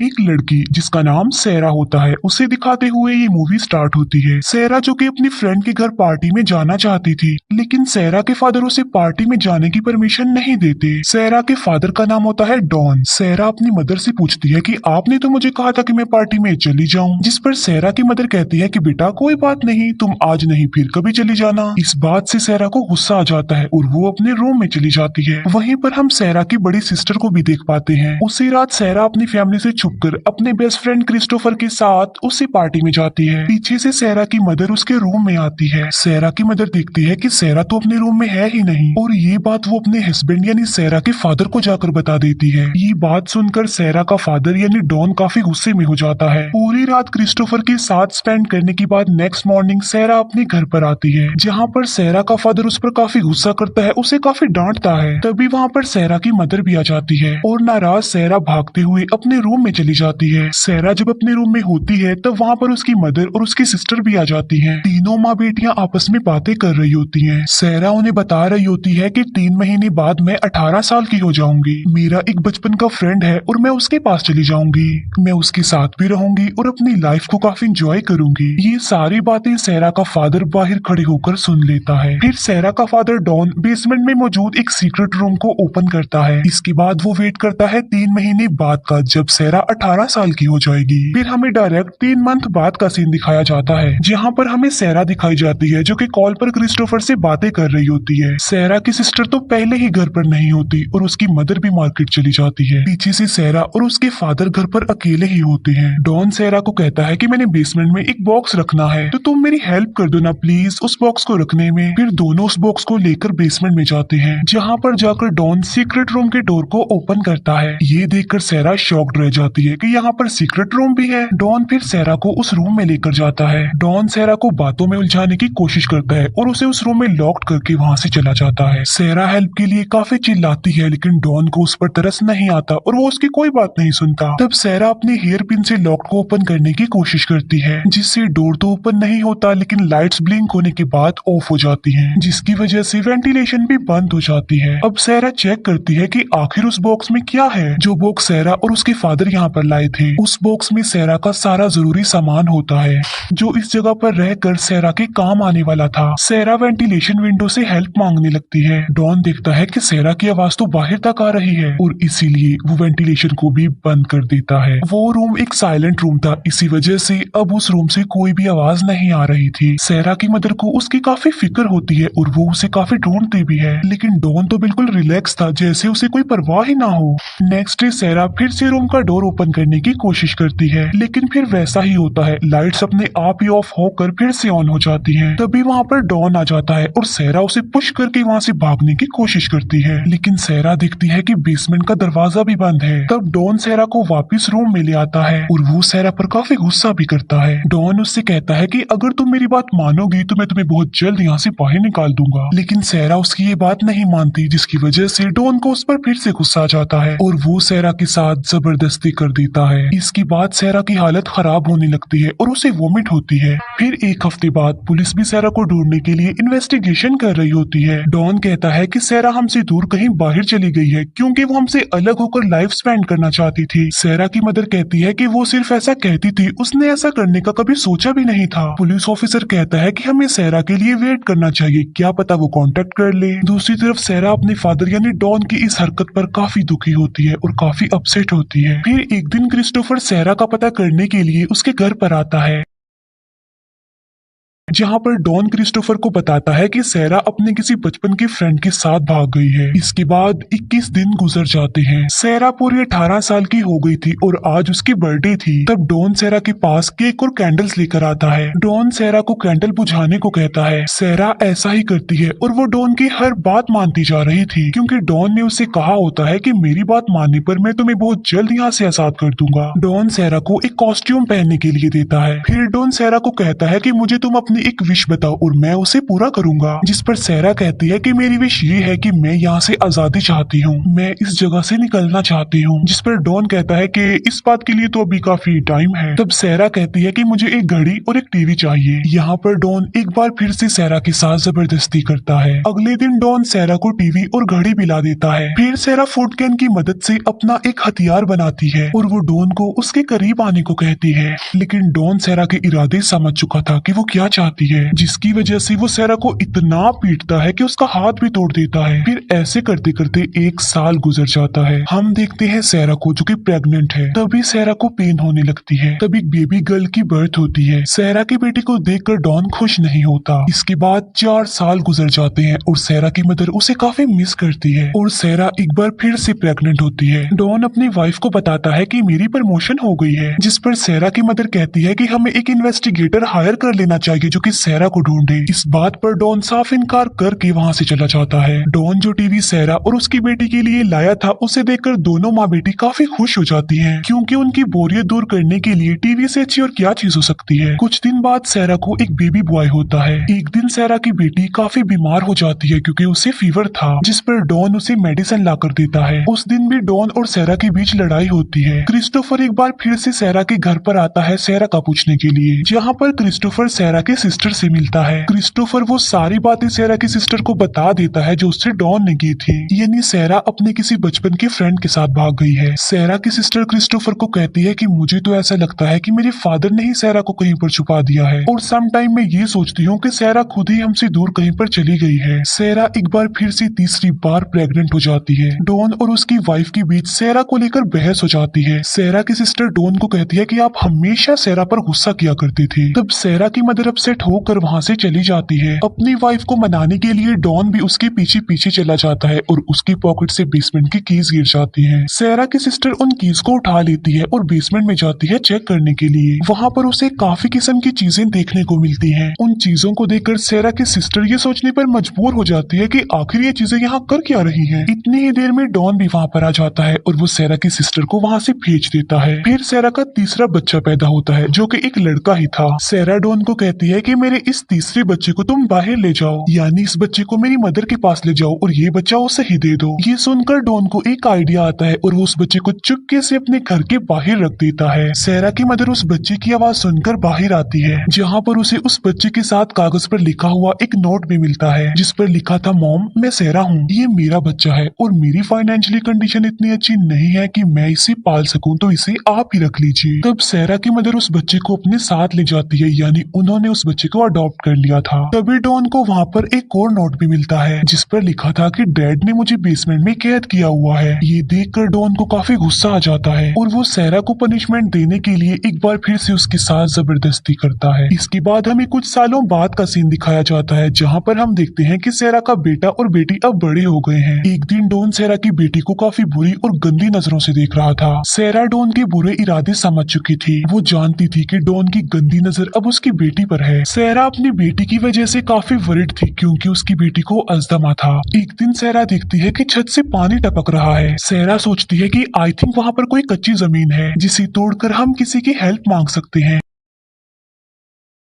एक लड़की जिसका नाम सैरा होता है उसे दिखाते हुए ये मूवी स्टार्ट होती है। सैरा जो कि अपनी फ्रेंड के घर पार्टी में जाना चाहती थी, लेकिन सैरा के फादर उसे पार्टी में जाने की परमिशन नहीं देते। सैरा के फादर का नाम होता है डॉन। सैरा अपनी मदर से पूछती है कि आपने तो मुझे कहा था कि मैं पार्टी में चली जाऊं, जिस पर सैरा की मदर कहती है कि बेटा कोई बात नहीं, तुम आज नहीं फिर कभी चली जाना। इस बात से सैरा को गुस्सा आ जाता है और वो अपने रूम में चली जाती है। वहीं पर हम सैरा की बड़ी सिस्टर को भी देख पाते हैं। उसी रात सैरा अपनी फैमिली से छुपकर अपने बेस्ट फ्रेंड क्रिस्टोफर के साथ उसी पार्टी में जाती है। पीछे से सैरा की मदर उसके रूम में आती है। सैरा की मदर देखती है कि सैरा तो अपने रूम में है ही नहीं, और ये बात वो अपने हस्बैंड यानी सैरा के फादर को जाकर बता देती है। ये बात सुनकर सैरा का फादर यानी डॉन काफी गुस्से में हो जाता है। पूरी रात क्रिस्टोफर के साथ स्पेंड करने के बाद नेक्स्ट मॉर्निंग सैरा अपने घर पर आती है, जहाँ पर सैरा का फादर उस पर काफी गुस्सा करता है, उसे काफी डांटता है। तभी वहाँ पर सैरा की मदर भी आ जाती है और नाराज सैरा भागते हुए अपने रूम में चली जाती है। सैरा जब अपने रूम में होती है तब वहाँ पर उसकी मदर और उसकी सिस्टर भी आ जाती हैं। तीनों माँ बेटियां आपस में बातें कर रही होती हैं। सैरा उन्हें बता रही होती है कि 3 महीने बाद मैं 18 साल की हो जाऊंगी। मेरा एक बचपन का फ्रेंड है और मैं उसके पास चली जाऊंगी। मैं उसके साथ भी रहूंगी और अपनी लाइफ को काफी इंजॉय करूंगी। ये सारी बातें सैरा का फादर बाहर खड़े होकर सुन लेता है। फिर सैरा का फादर डॉन बेसमेंट में मौजूद एक सीक्रेट रूम को ओपन करता है। इसके बाद वो वेट करता है 3 महीने बाद का, जब सैरा 18 साल की हो जाएगी। फिर हमें डायरेक्ट 3 मंथ बाद का सीन दिखाया जाता है, जहाँ पर हमें सैरा दिखाई जाती है जो कि कॉल पर क्रिस्टोफर से बातें कर रही होती है। सैरा की सिस्टर तो पहले ही घर पर नहीं होती और उसकी मदर भी मार्केट चली जाती है। पीछे से सैरा और उसके फादर घर पर अकेले ही होते हैं। डॉन सैरा को कहता है कि मैंने बेसमेंट में एक बॉक्स रखना है, तो तुम मेरी हेल्प कर दो ना प्लीज उस बॉक्स को रखने में। फिर दोनों उस बॉक्स को लेकर बेसमेंट में जाते हैं, जहाँ पर जाकर डॉन सीक्रेट रूम के डोर को ओपन करता है। ये देखकर सैरा शॉक्ड रह जाती है कि यहाँ पर सीक्रेट रूम भी है। डॉन फिर सैरा को उस रूम में लेकर जाता है। डॉन सैरा को बातों में उलझाने की कोशिश करता है और उसे उस रूम में लॉक करके वहाँ से चला जाता है। सैरा हेल्प के लिए काफी चिल्लाती है, लेकिन डॉन को उस पर तरस नहीं आता और वो उसकी कोई बात नहीं सुनता। तब सैरा अपनी हेयर पिन से लॉक को ओपन करने की कोशिश करती है, जिससे डोर तो ओपन नहीं होता, लेकिन लाइट्स ब्लिंक होने के बाद ऑफ हो जाती हैं, जिसकी वजह से वेंटिलेशन भी बंद हो जाती है। अब सैरा चेक करती है कि आखिर उस बॉक्स में क्या है, जो बॉक्स सैरा और उसके फादर यहाँ पर लाए थे। उस बॉक्स में सैरा का सारा जरूरी सामान होता है, जो इस जगह पर रहकर सैरा के काम आने वाला था। सैरा वेंटिलेशन विंडो से हेल्प मांगने लगती है। डॉन देखता है कि सैरा की आवाज तो बाहर तक आ रही है और इसीलिए वो वेंटिलेशन को भी बंद कर देता है। वो रूम एक साइलेंट रूम था, इसी वजह से अब उस रूम से कोई भी आवाज नहीं आ रही थी। सैरा की मदर को उसकी काफी फिक्र होती है और वो उसे काफी ढूंढती भी है, लेकिन डॉन तो बिल्कुल रिलैक्स था, जैसे उसे कोई परवाह ही ना हो। नेक्स्ट डे सैरा फिर से रूम का डोर ओपन करने की कोशिश करती है, लेकिन फिर वैसा ही होता है, लाइट्स अपने आप ही ऑफ होकर फिर से ऑन हो जाती हैं। तभी वहाँ पर डॉन आ जाता है और सैरा उसे पुश करके वहाँ से भागने की कोशिश करती है, लेकिन सैरा देखती है कि बेसमेंट का दरवाजा भी बंद है। तब डॉन सैरा को वापस रूम में ले आता है और वो सैरा पर काफी गुस्सा भी करता है। डॉन उससे कहता है कि अगर तुम मेरी बात मानोगी तो मैं तुम्हें बहुत जल्द यहाँ से बाहर निकाल दूंगा, लेकिन सैरा उसकी ये बात नहीं मानती, जिसकी वजह से डॉन को उस पर फिर से गुस्सा आ जाता है और वो सैरा के साथ जबरदस्ती कर देता है। इसके बाद सैरा की हालत खराब होने लगती है और उसे वोमिट होती है। फिर एक हफ्ते बाद पुलिस भी सैरा को ढूंढने के लिए इन्वेस्टिगेशन कर रही होती है। डॉन कहता है कि सैरा हमसे दूर कहीं बाहर चली गई है, क्योंकि वो हमसे अलग होकर लाइफ स्पेंड करना चाहती थी। सैरा की मदर कहती है कि वो सिर्फ ऐसा कहती थी, उसने ऐसा करने का कभी सोचा भी नहीं था। पुलिस ऑफिसर कहता है कि हमें सैरा के लिए वेट करना चाहिए, क्या पता वो कांटेक्ट कर ले। दूसरी तरफ सैरा अपने फादर यानी डॉन की इस हरकत पर काफी दुखी होती है और काफी अपसेट होती है। फिर एक दिन क्रिस्टोफर सैरा का पता करने के लिए उसके घर पर आता है, जहाँ पर डॉन क्रिस्टोफर को बताता है कि सैरा अपने किसी बचपन के फ्रेंड के साथ भाग गई है। इसके बाद 21 दिन गुजर जाते हैं। सैरा पूरी 18 साल की हो गई थी और आज उसकी बर्थडे थी। तब डॉन सैरा के पास केक और कैंडल्स लेकर आता है। डॉन सैरा को कैंडल बुझाने को कहता है। सैरा ऐसा ही करती है और वो डॉन की हर बात मानती जा रही थी, क्योंकि डॉन ने उसे कहा होता है कि मेरी बात मानने पर मैं तुम्हें बहुत जल्द यहाँ से आजाद कर दूंगा। डॉन सैरा को एक कॉस्ट्यूम पहनने के लिए देता है। फिर डॉन सैरा को कहता है कि मुझे तुम अपने अपनी एक विश बताओ और मैं उसे पूरा करूंगा। जिस पर सहरा कहती है कि मेरी विश ये है कि मैं यहाँ से आजादी चाहती हूँ, मैं इस जगह से निकलना चाहती हूँ। जिस पर डॉन कहता है कि इस बात के लिए तो अभी काफी टाइम है। तब सहरा कहती है कि मुझे एक घड़ी और एक टीवी चाहिए। यहाँ पर डॉन एक बार फिर से सहरा के साथ जबरदस्ती करता है। अगले दिन डॉन सहरा को टीवी और घड़ी भी ला देता है। फिर सहरा फूड कैन की मदद से अपना एक हथियार बनाती है और वो डॉन को उसके करीब आने को कहती है। लेकिन डॉन सहरा के इरादे समझ चुका था कि वो क्या चाहती है, जिसकी वजह से वो सहरा को इतना पीटता है कि उसका हाथ भी तोड़ देता है। फिर ऐसे करते करते एक साल गुजर जाता है। हम देखते हैं सहरा को जो कि प्रेग्नेंट है। तभी सहरा को पेन होने लगती है। तब एक बेबी गर्ल की बर्थ होती है। सहरा की बेटी को देखकर डॉन खुश नहीं होता। इसके बाद 4 साल गुजर जाते हैं और सहरा की मदर उसे काफी मिस करती है और सहरा एक बार फिर से प्रेग्नेंट होती है। डॉन अपनी वाइफ को बताता है कि मेरी प्रमोशन हो गई है। जिस पर सहरा की मदर कहती है कि हमें एक इन्वेस्टिगेटर हायर कर लेना चाहिए जो कि सहरा को ढूंढे। इस बात पर डॉन साफ इनकार करके वहाँ से चला जाता है। डॉन जो टीवी सहरा और उसकी बेटी के लिए लाया था उसे देखकर दोनों माँ बेटी काफी खुश हो जाती हैं, क्योंकि उनकी बोरियत दूर करने के लिए टीवी से अच्छी और क्या चीज हो सकती है। कुछ दिन बाद सहरा को एक बेबी बॉय होता है। एक दिन सहरा की बेटी काफी बीमार हो जाती है क्योंकि उसे फीवर था। जिस पर डॉन उसे मेडिसिन ला कर देता है। उस दिन भी डॉन और सहरा के बीच लड़ाई होती है। क्रिस्टोफर एक बार फिर से सहरा के घर पर आता है सहरा का पूछने के लिए, जहाँ पर क्रिस्टोफर सहरा के सिस्टर से मिलता है। क्रिस्टोफर वो सारी बातें सहरा की सिस्टर को बता देता है जो उससे डॉन ने की थी, यानी सहरा अपने किसी बचपन के फ्रेंड के साथ भाग गई है। सहरा की सिस्टर क्रिस्टोफर को कहती है कि मुझे तो ऐसा लगता है कि मेरे फादर ने ही सहरा को कहीं पर छुपा दिया है और सम टाइम मैं ये सोचती हूँ कि सहरा खुद ही हमसे दूर कहीं पर चली गई है। सहरा एक बार फिर से तीसरी बार प्रेग्नेंट हो जाती है। डॉन और उसकी वाइफ के बीच सहरा को लेकर बहस हो जाती है। सहरा की सिस्टर डॉन को कहती है कि आप हमेशा सहरा पर गुस्सा किया करते थे। तब सहरा की मदर अपसेट होकर वहाँ से चली जाती है। अपनी वाइफ को मनाने के लिए डॉन भी उसके पीछे पीछे चला जाता है और उसकी पॉकेट से बेसमेंट की कीज गिर जाती हैं। सहरा की सिस्टर उन कीज को उठा लेती है और बेसमेंट में जाती है चेक करने के लिए। वहाँ पर उसे काफी किस्म की चीजें देखने को मिलती हैं। उन चीजों को देखकर सहरा की सिस्टर ये सोचने पर मजबूर हो जाती है कि आखिर ये चीजें यहाँ कर क्या रही हैं। इतनी ही देर में डॉन भी वहाँ पर आ जाता है और वो सहरा की सिस्टर को वहाँ से भेज देता है। फिर सहरा का तीसरा बच्चा पैदा होता है जो कि एक लड़का ही था। सहरा डॉन को कहती है कि मेरे इस तीसरे बच्चे को तुम बाहर ले जाओ, यानी इस बच्चे को मेरी मदर के पास ले जाओ और ये बच्चा उसे ही दे दो। ये सुनकर डॉन को एक आइडिया आता है और वो उस बच्चे को चुपके से अपने घर के बाहर रख देता है। सहरा की मदर उस बच्चे की आवाज सुनकर बाहर आती है, जहाँ पर उसे उस बच्चे के साथ कागज पर लिखा हुआ एक नोट भी मिलता है जिस पर लिखा था, मॉम मैं सहरा हूँ, ये मेरा बच्चा है और मेरी फाइनेंशियली कंडीशन इतनी अच्छी नहीं है कि मैं इसे पाल सकूं, तो इसे आप ही रख लीजिए। तब सहरा की मदर उस बच्चे को अपने साथ ले जाती है, यानी उन्होंने उस बच्चे को अडॉप्ट कर लिया था। तभी डॉन को वहाँ पर एक और नोट भी मिलता है जिस पर लिखा था कि डैड ने मुझे बेसमेंट में कैद किया हुआ है। ये देखकर डॉन को काफी गुस्सा आ जाता है और वो सहरा को पनिशमेंट देने के लिए एक बार फिर से उसके साथ जबरदस्ती करता है। इसके बाद हमें कुछ सालों बाद का सीन दिखाया जाता है जहाँ पर हम देखते हैं कि सहरा का बेटा और बेटी अब बड़े हो गए हैं। एक दिन डॉन सहरा की बेटी को काफी बुरी और गंदी नजरों से देख रहा था। सहरा डॉन के बुरे इरादे समझ चुकी थी। वो जानती थी कि डॉन की गंदी नजर अब उसकी बेटी पर है। सहरा अपनी बेटी की वजह से काफी वरिड थी क्योंकि उसकी बेटी को अस्थमा था। एक दिन सहरा देखती है कि छत से पानी टपक रहा है। सहरा सोचती है कि आई थिंक वहाँ पर कोई कच्ची जमीन है जिसे तोड़कर हम किसी की हेल्प मांग सकते हैं।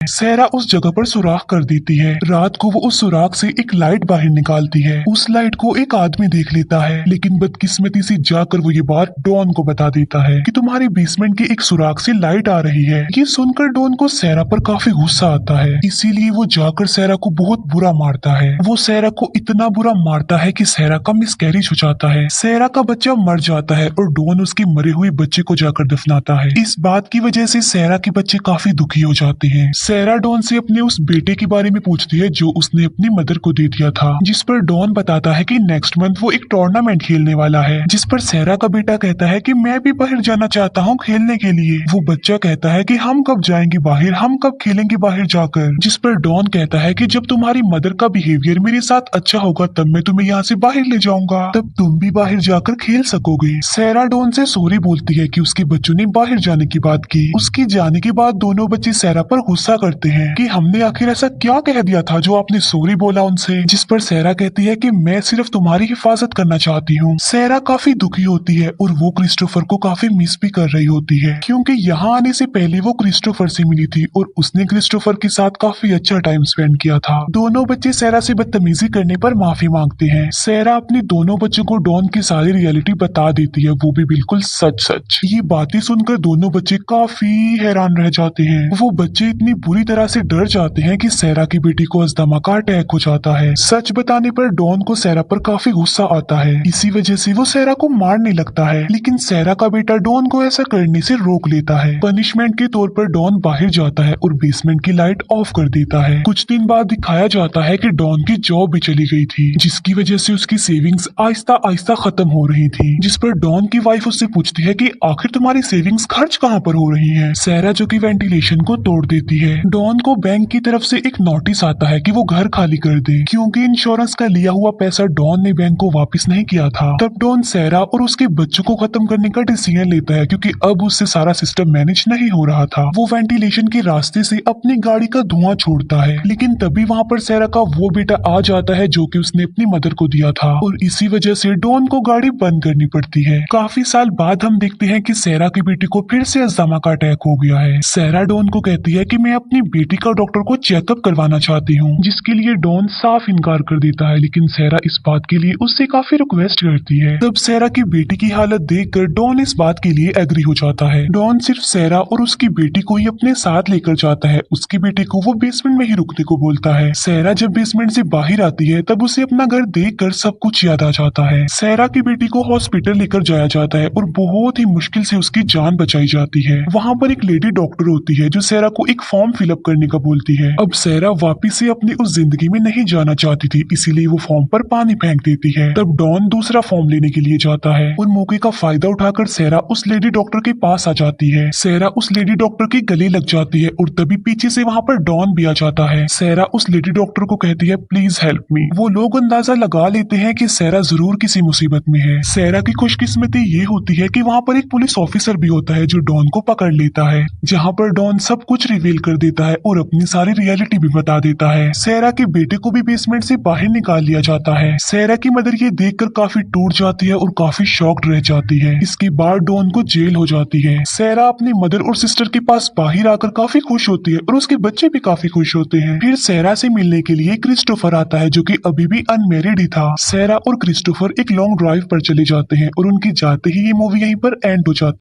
सहरा उस जगह पर सुराख कर देती है। रात को वो उस सुराख से एक लाइट बाहर निकालती है। उस लाइट को एक आदमी देख लेता है, लेकिन बदकिस्मती से जाकर वो ये बात डॉन को बता देता है कि तुम्हारे बेसमेंट के एक सुराख से लाइट आ रही है। ये सुनकर डॉन को सहरा पर काफी गुस्सा आता है, इसीलिए वो जाकर सहरा को बहुत बुरा मारता है। वो सहरा को इतना बुरा मारता है कि सहरा का मिसकैरेज हो जाता है। सहरा का बच्चा मर जाता है और डॉन उसके मरे हुए बच्चे को जाकर दफनाता है। इस बात की वजह से सहरा के बच्चे काफी दुखी हो जाते हैं। सहरा डॉन से अपने उस बेटे के बारे में पूछती है जो उसने अपनी मदर को दे दिया था, जिस पर डॉन बताता है कि नेक्स्ट मंथ वो एक टूर्नामेंट खेलने वाला है। जिस पर सहरा का बेटा कहता है कि मैं भी बाहर जाना चाहता हूँ खेलने के लिए। वो बच्चा कहता है कि हम कब जाएंगे बाहर, हम कब खेलेंगे बाहर जाकर। जिस पर डॉन कहता है कि जब तुम्हारी मदर का बिहेवियर मेरे साथ अच्छा होगा तब मैं तुम्हें यहाँ से बाहर ले जाऊंगा, तब तुम भी बाहर जाकर खेल सकोगे। सहरा डॉन से सॉरी बोलती है कि उसके बच्चों ने बाहर जाने की बात की। उसके जाने के बाद दोनों बच्चे सहरा पर गुस्सा करते हैं कि हमने आखिर ऐसा क्या कह दिया था जो आपने सॉरी बोला उनसे, जिस पर सहरा कहती है कि मैं सिर्फ तुम्हारी हिफाजत करना चाहती हूँ। सहरा काफी दुखी होती है और वो क्रिस्टोफर को काफी मिस भी कर रही होती है, क्योंकि यहाँ आने से पहले वो क्रिस्टोफर से मिली थी और उसने क्रिस्टोफर के साथ काफी अच्छा टाइम स्पेंड किया था। दोनों बच्चे सहरा से बदतमीजी करने पर माफी मांगते हैं। सहरा अपने दोनों बच्चों को डॉन की सारी रियलिटी बता देती है, वो भी बिल्कुल सच सच। ये बातें सुनकर दोनों बच्चे काफी हैरान रह जाते हैं। वो बच्चे इतनी बुरी तरह से डर जाते हैं कि सहरा की बेटी को अस्थमा का अटैक हो जाता है। सच बताने पर डॉन को सहरा पर काफी गुस्सा आता है। इसी वजह से वो सहरा को मारने लगता है, लेकिन सहरा का बेटा डॉन को ऐसा करने से रोक लेता है। पनिशमेंट के तौर पर डॉन बाहर जाता है और बेसमेंट की लाइट ऑफ कर देता है। कुछ दिन बाद दिखाया जाता है कि डॉन की जॉब भी चली गई थी, जिसकी वजह से उसकी सेविंग्स आहिस्ता आहिस्ता खत्म हो रही थी। जिस पर डॉन की वाइफ उससे पूछती है कि आखिर तुम्हारी सेविंग्स खर्च कहाँ पर हो रही है। सहरा जो कि वेंटिलेशन को तोड़ देती है। डॉन को बैंक की तरफ से एक नोटिस आता है कि वो घर खाली कर दे, क्योंकि इंश्योरेंस का लिया हुआ पैसा डॉन ने बैंक को वापस नहीं किया था। तब डॉन सहरा और उसके बच्चों को खत्म करने का डिसीजन लेता है, क्योंकि अब उससे सारा सिस्टम मैनेज नहीं हो रहा था। वो वेंटिलेशन के रास्ते से अपनी गाड़ी का धुआं छोड़ता है, लेकिन तभी वहाँ पर सहरा का वो बेटा आ जाता है जो कि उसने अपनी मदर को दिया था, और इसी वजह से डॉन को गाड़ी बंद करनी पड़ती है। काफी साल बाद हम देखते हैं कि सहरा की बेटी को फिर से अस्थमा का अटैक हो गया है। सहरा डॉन को कहती है कि मैं अपनी बेटी का डॉक्टर को चेकअप करवाना चाहती हूँ, जिसके लिए डॉन साफ इनकार कर देता है, लेकिन सहरा इस बात के लिए उससे काफी रिक्वेस्ट करती है। तब सहरा की बेटी की हालत देखकर डॉन इस बात के लिए एग्री हो जाता है। डॉन सिर्फ सहरा और उसकी बेटी को ही अपने साथ लेकर जाता है। उसकी बेटी को वो बेसमेंट में ही रुकने को बोलता है। सहरा जब बेसमेंट से बाहर आती है तब उसे अपना घर देखकर सब कुछ याद आ जाता है। सहरा की बेटी को हॉस्पिटल लेकर जाया जाता है और बहुत ही मुश्किल से उसकी जान बचाई जाती है। वहाँ पर एक लेडी डॉक्टर होती है जो सहरा को एक फॉर्म फिलअप करने का बोलती है। अब सहरा वापिस से अपनी उस जिंदगी में नहीं जाना चाहती थी, इसीलिए वो फॉर्म पर पानी फेंक देती है। तब डॉन दूसरा फॉर्म लेने के लिए जाता है और मौके का फायदा उठाकर सहरा उस लेडी डॉक्टर के पास आ जाती है। सहरा उस लेडी डॉक्टर के गले लग जाती है और तभी पीछे से वहाँ पर डॉन भी आ जाता है। सहरा उस लेडी डॉक्टर को कहती है प्लीज हेल्प मी। वो लोग अंदाजा लगा लेते हैं कि सहरा जरूर किसी मुसीबत में है। सहरा की खुशकिस्मती ये होती है कि वहाँ पर एक पुलिस ऑफिसर भी होता है जो डॉन को पकड़ लेता है, जहाँ पर डॉन सब कुछ रिवील कर देता है और अपनी सारी रियलिटी भी बता देता है। सहरा के बेटे को भी बेसमेंट से बाहर निकाल लिया जाता है। सहरा की मदर ये देखकर काफी टूट जाती है और काफी शॉक्ड रह जाती है। इसके बाद डॉन को जेल हो जाती है। सहरा अपनी मदर और सिस्टर के पास बाहर आकर काफी खुश होती है और उसके बच्चे भी काफी खुश होते हैं। फिर सहरा से मिलने के लिए क्रिस्टोफर आता है जो कि अभी भी अनमेरिड ही था। सहरा और क्रिस्टोफर एक लॉन्ग ड्राइव पर चले जाते हैं और उनके जाते ही ये मूवी यहीं पर एंड हो जाती है।